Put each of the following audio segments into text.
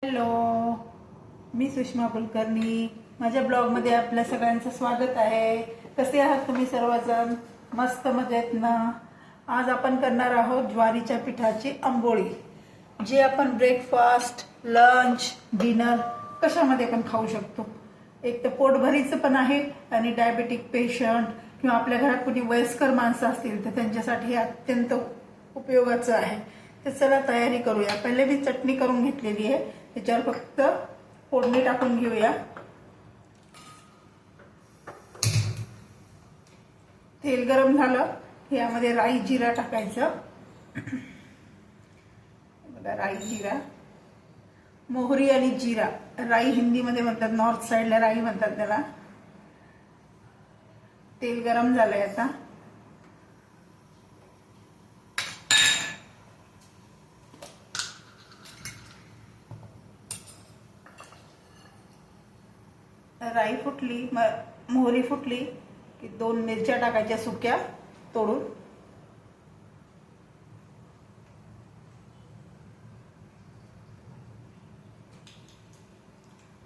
Hello, मी सुषमा कुलकर्णी. माझ्या ब्लॉगमध्ये आपल्या सगळ्यांचं स्वागत आहे. कसे आहात तुम्ही सर्वजण? मस्त मजेत ना? आज आपण करणार आहोत ज्वारीच्या पिठाची आंबोळी, जी आपण ब्रेकफास्ट, लंच, डिनर कशामध्ये पण खाऊ शकतो. एक तर पोटभरीचं पण आहे आणि डायबेटिक पेशंट किंवा आपल्या घरात कुणी वयस्कर माणसं असतील तर त्यांच्यासाठी हे अत्यंत उपयोगाचं आहे. तर चला तयारी करूया. पहिले मी चटणी करून घेतलेली आहे, त्याच्यावर फक्त फोडणी टाकून घेऊया. तेल गरम झालं, यामध्ये राई जिरा टाकायचं. बघा, राई जिरा, मोहरी आणि जिरा. राई हिंदीमध्ये म्हणतात, नॉर्थ साईडला राई म्हणतात त्याला. तेल गरम झालंय आता. राई फुटली, मोहरी फुटली की 2 मिरच्या टाकायच्या सुक्या तोडून.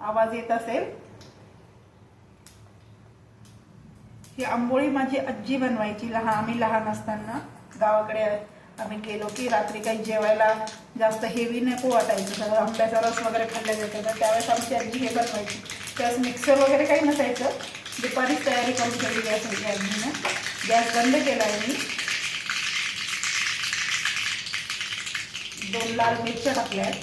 आवाज येत असेल. ही आंबोळी माझी आजी बनवायची आम्ही लहान असताना. गावाकडे आम्ही गेलो की रात्री काही जेवायला जास्त हेवी नको वाटायचं, सगळं आंब्याचा रस वगैरे खाल्ल्या जायचं, तर त्यावेळेस आमची आजी हे बनवायची. त्यावेळेस मिक्सर वगैरे काही नसायचं. दुपारीच तयारी करून ठेवली गॅसवरती आजीनं. गॅस बंद केला आहे मी. 2 लाल मिरच्या टाकल्या आहेत.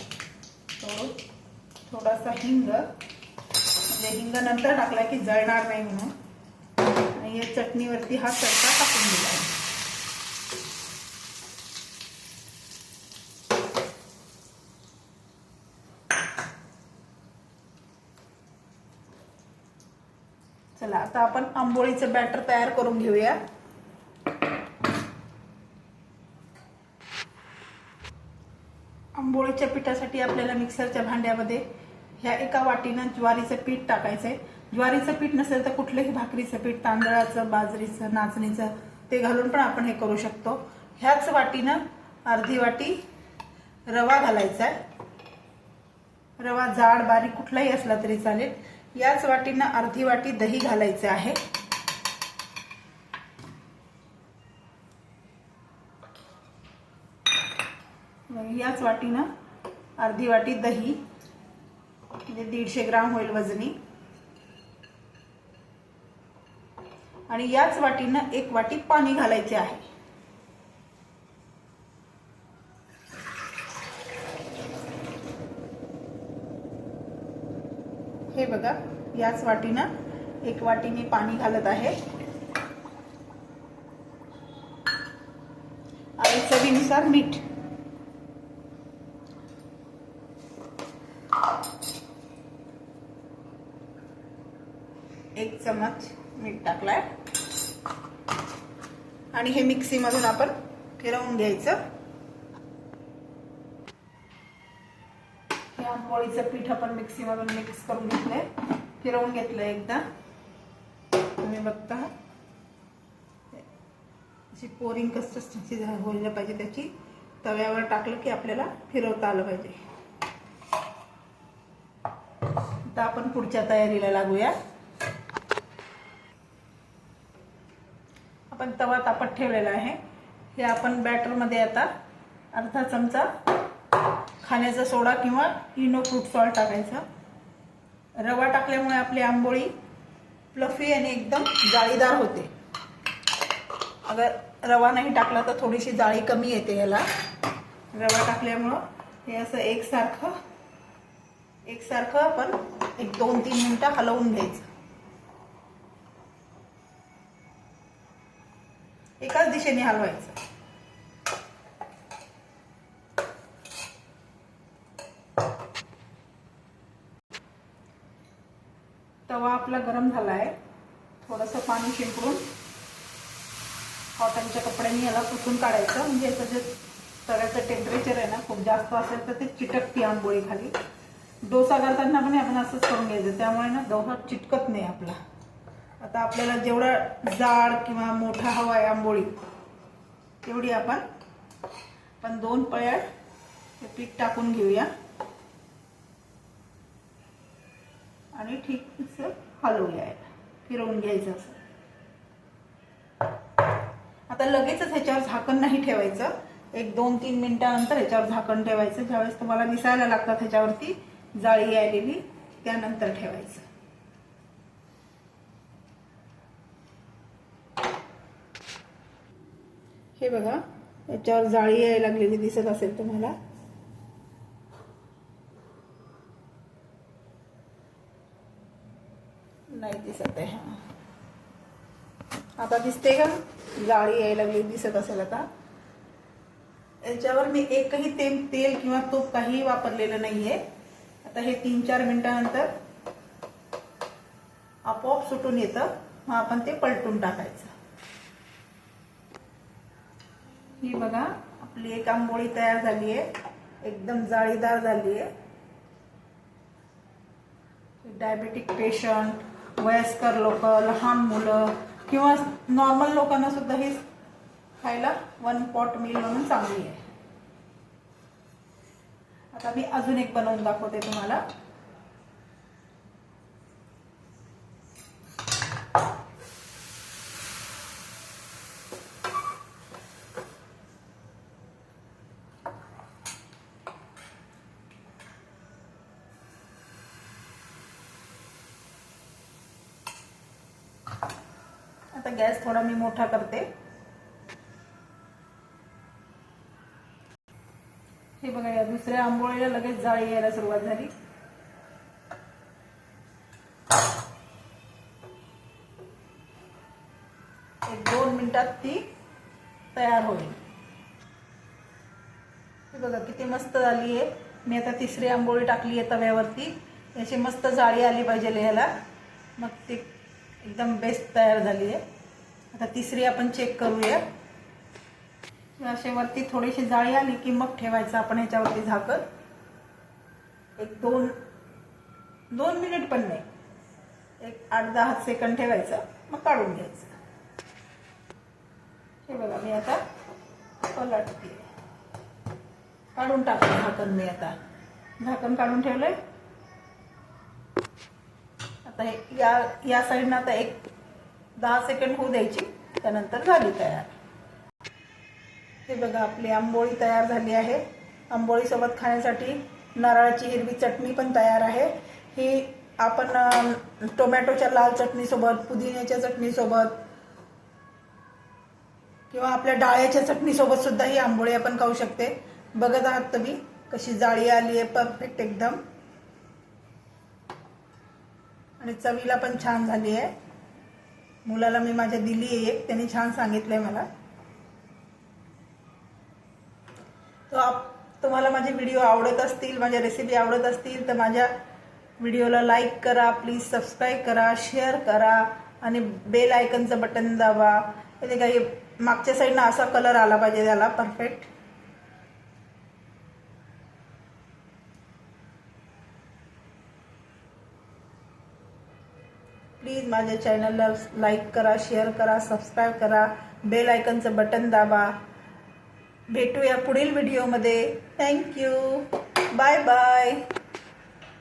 थोडासा हिंग, म्हणजे हिंग नंतर टाकला की जळणार नाही म्हणून. आणि या चटणीवरती हा तडका टाकून दिला आहे. चला, आता आपण आंबोळीचं बॅटर तयार करून घेऊया. आंबोळीच्या पिठासाठी आपल्याला मिक्सरच्या भांड्यामध्ये ह्या एका वाटीनं ज्वारीचं पीठ टाकायचंय. ज्वारीचं पीठ नसेल तर कुठलंही भाकरीचं पीठ, तांदळाचं, बाजरीचं, नाचणीचं, ते घालून पण आपण हे करू शकतो. ह्याच वाटीनं अर्धी वाटी रवा घालायचा आहे. रवा जाड बारीक कुठलाही असला तरी चालेल. याच वाटीनं अर्धी वाटी दही घालायचं आहे. याच वाटीनं अर्धी वाटी दही, म्हणजे 150 ग्राम होईल वजनी. आणि याच वाटीनं 1 वाटी पाणी घालायचे आहे. हे बघा, याच वाटीनं 1 वाटी मी पाणी घालत आहे. आणि चवीनुसार मीठ. एक चमच मीठ टाकलाय. आणि हे मिक्सी मधून आपण फिरवून घ्यायचं. हे आंबोळीचं पीठ आपण मिक्सी मधून मिक्स करून घेतलंय, फिरवून घेतलंय एकदा. तुम्ही बघता अशी पोरिंग कन्सिस्टन्सी व्हायला पाहिजे त्याची. तव्यावर टाकलं की आपल्याला फिरवता आलं पाहिजे. आता आपण पुढच्या तयारीला लागूया. आपण तवा तापत ठेवलेला आहे. हे आपण बॅटर मध्ये आता अर्धा चमचा खाण्याचा सोडा किंवा इनो फ्रूट सॉल्ट टाकायचा. रवा टाकल्यामुळे आपली आंबोळी फ्लफी आणि एकदम जाळीदार होते. अगर रवा नाही टाकला तर थोडीशी जाळी कमी येते याला. रवा टाकल्यामुळं हे असं एकसारखं आपण 1-2-3 मिनिटं हलवून घ्यायचं. एकाच दिशेने हलवायचं. तवा आपला गरम झाला आहे. थोडंसं पाणी शिंपडून कॉटनच्या कपड्यांनी याला पुसून काढायचं. म्हणजे याचं जे तव्याचं टेम्परेचर आहे ना, खूप जास्त असेल तर ते चिटकते आंबोळी खाली. डोसा करताना पण आपण असंच करून घ्यायचं, त्यामुळे ना डोसा चिटकत नाही आपला. आता आपल्याला जेवढा जाड किंवा मोठा हवा आहे आंबोळी, तेवढी आपण 2 पळ्या पीठ टाकून घेऊया. आणि ठीक असं हलवूया, फिरवून घ्यायचं असं. आता लगेचच ह्याच्यावर झाकण नाही ठेवायचं, एक 2-3 मिनिटानंतर ह्याच्यावर झाकण ठेवायचं. ज्यावेळेस तुम्हाला दिसायला लागतात ह्याच्यावरती जाळी आलेली, त्यानंतर ठेवायचं. हे बघा, याच्यावर जाळी यायला लागलेली दिसत असेल तुम्हाला. नाही दिसत आहे. आता दिसते का? जाळी यायला लागली दिसत असेल. आता याच्यावर मी एकही तेल किंवा तूप काही वापरलेलं नाहीये. आता हे 3-4 मिनिटानंतर आपोआप सुटून येतं, मग आपण ते पलटून टाकायचं. ही बघा, आपली एक आंबोळी तयार झाली आहे, एकदम जाळीदार झाली आहे. डायबेटिक पेशंट, वयस्कर लोक, लहान मुलं किंवा नॉर्मल लोकांना सुद्धा ही खायला 1 पॉट मील म्हणून चांगली आहे. आता मी अजून एक बनवून दाखवते तुम्हाला. आता गॅस थोडा मी मोठा करते. हे बघा, या दुसऱ्या आंबोळीला लगेच जाळी यायला सुरुवात झाली. एक 2 मिनिटात ती तयार होईल. हे बघा किती मस्त झाली आहे. मी आता तिसरी आंबोळी टाकली आहे तव्यावरती. याची मस्त जाळी आली पाहिजे याला, मग ती एकदम बेस्ट तयार झाली आहे. आता तिसरी आपण चेक करूया. अशा वरती थोडीशी जाळी आली की मग ठेवायचं आपण ह्याच्यावरती झाकण. एक 2 मिनिट पण नाही, एक 8-10 सेकंद ठेवायचं, मग काढून घ्यायचं. हे बघा, मी आता पलटते, काढून टाकलं झाकण. मी आता झाकण काढून ठेवलंय. आता हे या साईडनं आता एक 10 सेकंद होऊ द्यायची, त्यानंतर झाली तयार. हे बघा, आपली आंबोळी तयार झाली आहे. आंबोळी सोबत खाण्यासाठी नारळाची हिरवी चटणी पण तयार आहे. ही आपण टोमॅटोच्या लाल चटणीसोबत, पुदिन्याच्या चटणीसोबत किंवा आपल्या डाळ्याच्या चटणीसोबत सुद्धा ही आंबोळी आपण खाऊ शकते. बघत आहात तुम्ही कशी जाळी आली आहे, परफेक्ट एकदम, आणि चवीला पण छान झाली आहे. मुलाला मी माझ्या दिली आहे एक, त्याने छान सांगितलंय मला. तुम्हाला माझे व्हिडिओ आवडत असतील, माझ्या रेसिपी आवडत असतील तर माझ्या व्हिडिओला लाईक करा, प्लीज सबस्क्राईब करा, शेअर करा आणि बेल आयकनचं बटन दाबा. ते काही मागच्या साईडनं असा कलर आला पाहिजे त्याला, परफेक्ट. प्लीज माझ्या चॅनलला लाईक करा, शेअर करा, सबस्क्राईब करा, बेल आयकनचं बटन दाबा. भेटूया पुढील व्हिडिओमध्ये. थँक्यू. Bye bye.